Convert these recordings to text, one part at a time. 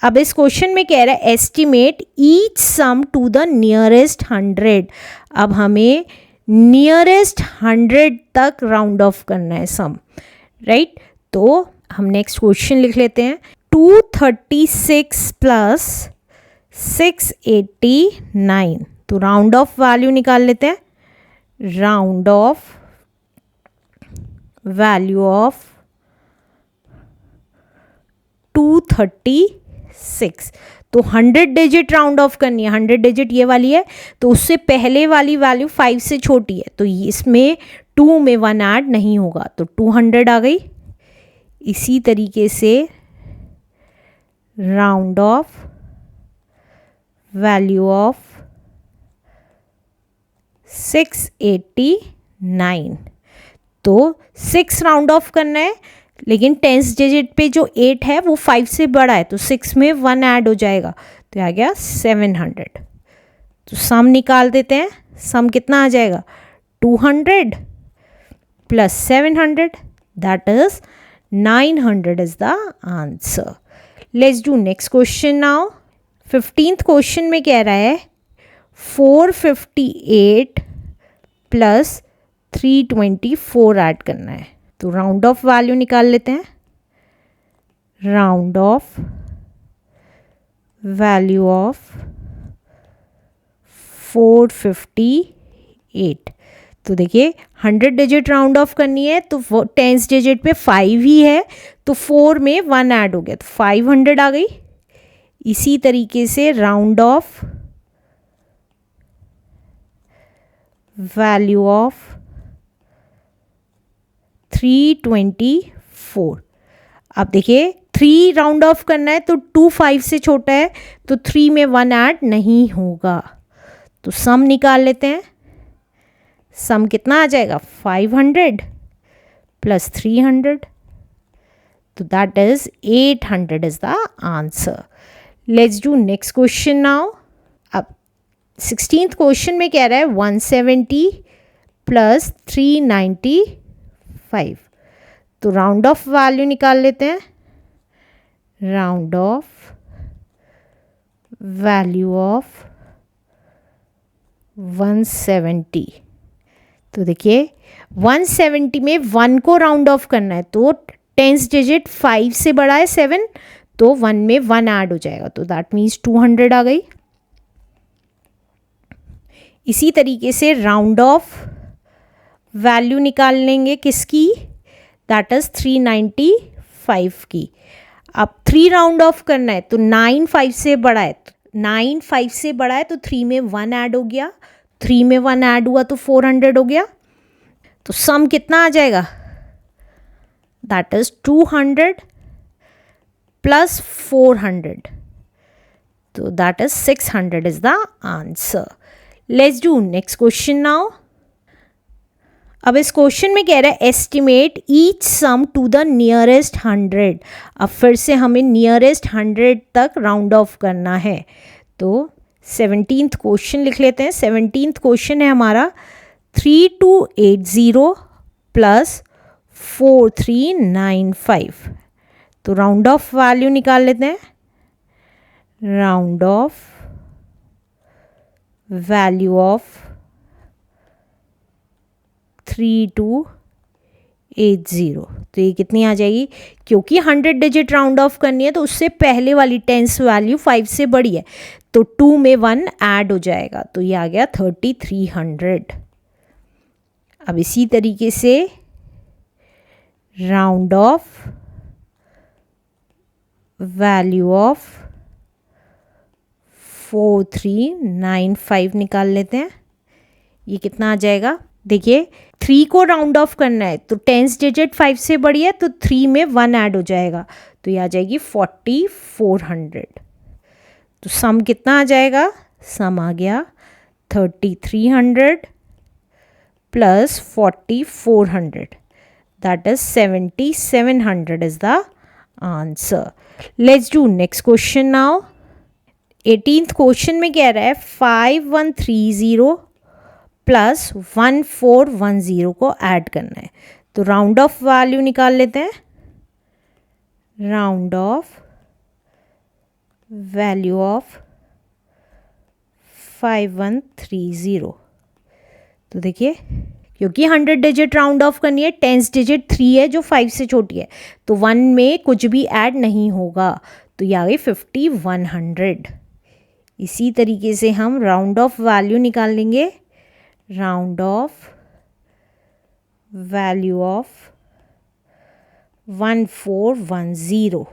अब इस क्वेश्चन में कह रहा है estimate each sum to the nearest 100। अब हमें नियरेस्ट 100 तक राउंड ऑफ करना है सम, राइट। तो हम नेक्स्ट क्वेश्चन लिख लेते हैं। 236 प्लस 689, तो राउंड ऑफ वैल्यू निकाल लेते हैं। राउंड ऑफ वैल्यू ऑफ 236, तो 100 डिजिट राउंड ऑफ करनी है। 100 डिजिट ये वाली है, तो उससे पहले वाली वैल्यू 5 से छोटी है, तो इसमें 2 में 1 ऐड नहीं होगा, तो 200 आ गई। इसी तरीके से राउंड ऑफ वैल्यू ऑफ 689, तो 6 राउंड ऑफ करना है, लेकिन 10th डिजिट पे जो 8 है वो 5 से बड़ा है, तो 6 में 1 ऐड हो जाएगा, तो आ गया 700। तो सम निकाल देते हैं। सम कितना आ जाएगा? 200 plus 700, that is 900 is the answer. Let's do next question now. 15th question में कह रहा है 458 प्लस 324 ऐड करना है, तो राउंड ऑफ वैल्यू निकाल लेते हैं। राउंड ऑफ वैल्यू ऑफ 458, तो देखिए 100 डिजिट राउंड ऑफ करनी है, तो 10th डिजिट पे 5 ही है, तो 4 में 1 ऐड हो गया, तो 500 आ गई। इसी तरीके से राउंड ऑफ वैल्यू ऑफ 324, अब देखिए 3 राउंड ऑफ करना है, तो 2 5 से छोटा है, तो 3 में 1 ऐड नहीं होगा, तो सम निकाल लेते हैं। सम कितना आ जाएगा? 500 प्लस 300, तो that is 800 is the answer. Let's do next question now. अब 16th क्वेश्चन में कह रहा है 170 प्लस 395, तो राउंड ऑफ वैल्यू निकाल लेते हैं। राउंड ऑफ वैल्यू ऑफ 170, तो देखिए 170 में 1 को राउंड ऑफ करना है, तो 10th डिजिट 5 से बड़ा है 7, तो 1 में 1 ऐड हो जाएगा, तो दैट मीन्स 200 आ गई। इसी तरीके से राउंड ऑफ वैल्यू निकाल लेंगे किसकी? दैट इज 395 की। अब 3 राउंड ऑफ करना है, तो 9 5 से बड़ा है, 9 5 से बड़ा है, तो 3 में 1 ऐड हो गया, 3 में 1 ऐड हुआ तो 400 हो गया, तो सम कितना आ जाएगा? दैट इज 200 प्लस 400, तो that is 600 is the answer. Let's do next question now. अब इस क्वेश्चन में कह रहा है estimate each sum to the nearest 100। अब फिर से हमें नियरेस्ट 100 तक राउंड ऑफ करना है, तो 17th क्वेश्चन लिख लेते हैं। 17th क्वेश्चन है हमारा 3280 प्लस 4395, तो राउंड ऑफ वैल्यू निकाल लेते हैं। राउंड ऑफ वैल्यू ऑफ 3280, तो ये कितनी आ जाएगी? क्योंकि 100 डिजिट राउंड ऑफ करनी है, तो उससे पहले वाली 10th वैल्यू 5 से बड़ी है, तो 2 में 1 ऐड हो जाएगा, तो ये आ गया 3300। अब इसी तरीके से राउंड ऑफ वैल्यू ऑफ 4395 निकाल लेते हैं। ये कितना आ जाएगा? देखिए 3 को राउंड ऑफ करना है, तो 10th डिजिट 5 से बड़ी है, तो 3 में 1 ऐड हो जाएगा, तो ये आ जाएगी 4400। तो सम कितना आ जाएगा? सम आ गया 3300 plus 4400, that is 7700 is the answer. Let's do next question now. 18th question में कह रहा है 5130 प्लस 1410 को ऐड करना है, तो राउंड ऑफ वैल्यू निकाल लेते हैं। Round of value of 5130। तो देखिए क्योंकि 100 डिजिट राउंड ऑफ करनी है, 10th डिजिट 3 है जो 5 से छोटी है, तो 1 में कुछ भी ऐड नहीं होगा, तो ये आ गई 5100। इसी तरीके से हम राउंड ऑफ वैल्यू निकाल लेंगे। Round of value of 1410।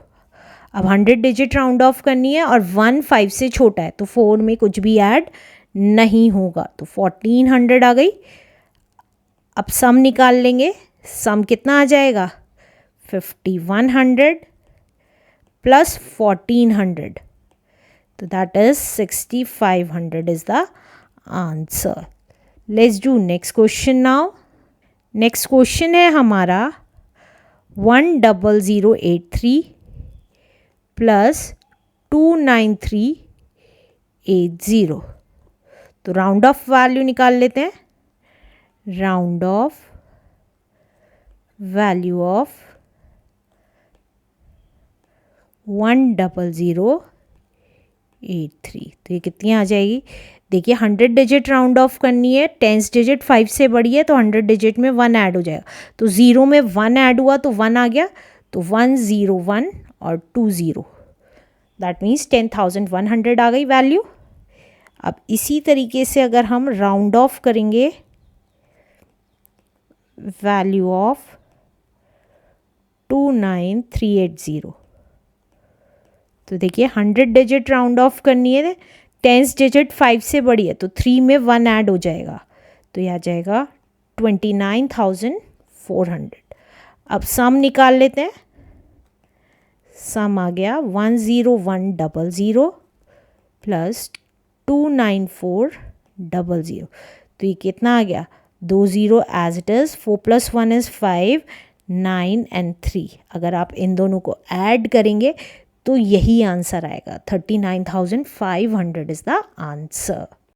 अब 100 डिजिट राउंड ऑफ करनी है और 1 5 से छोटा है, तो 4 में कुछ भी ऐड नहीं होगा, तो 1400 आ गई। अब सम निकाल लेंगे। सम कितना आ जाएगा? 5100 प्लस 1400, तो that is 6500 is the answer. Let's do next question now. Next question है हमारा 10083 प्लस 29380। तो राउंड ऑफ वैल्यू निकाल लेते हैं। राउंड ऑफ वैल्यू ऑफ 10083, तो ये कितनी आ जाएगी? देखिए 100 डिजिट राउंड ऑफ करनी है, 10th डिजिट 5 से बड़ी है, तो 100 डिजिट में 1 ऐड हो जाएगा, तो 0 में 1 ऐड हुआ तो 1 आ गया, तो 101 और 20, दैट मीन्स 10,100 आ गई वैल्यू। अब इसी तरीके से अगर हम राउंड ऑफ करेंगे वैल्यू ऑफ 29380, तो देखिए 100 डिजिट राउंड ऑफ करनी है, 10th डिजिट 5 से बड़ी है, तो 3 में 1 ऐड हो जाएगा, तो यह आ जाएगा 29,400। अब सम निकाल लेते हैं। सम आ गया 10100 प्लस 29400, तो ये कितना आ गया? 2 0 as it is, 4 + 1 is 5, 9 and 3। अगर आप इन दोनों को ऐड करेंगे तो यही आंसर आएगा, 39,500 इज़ द आंसर।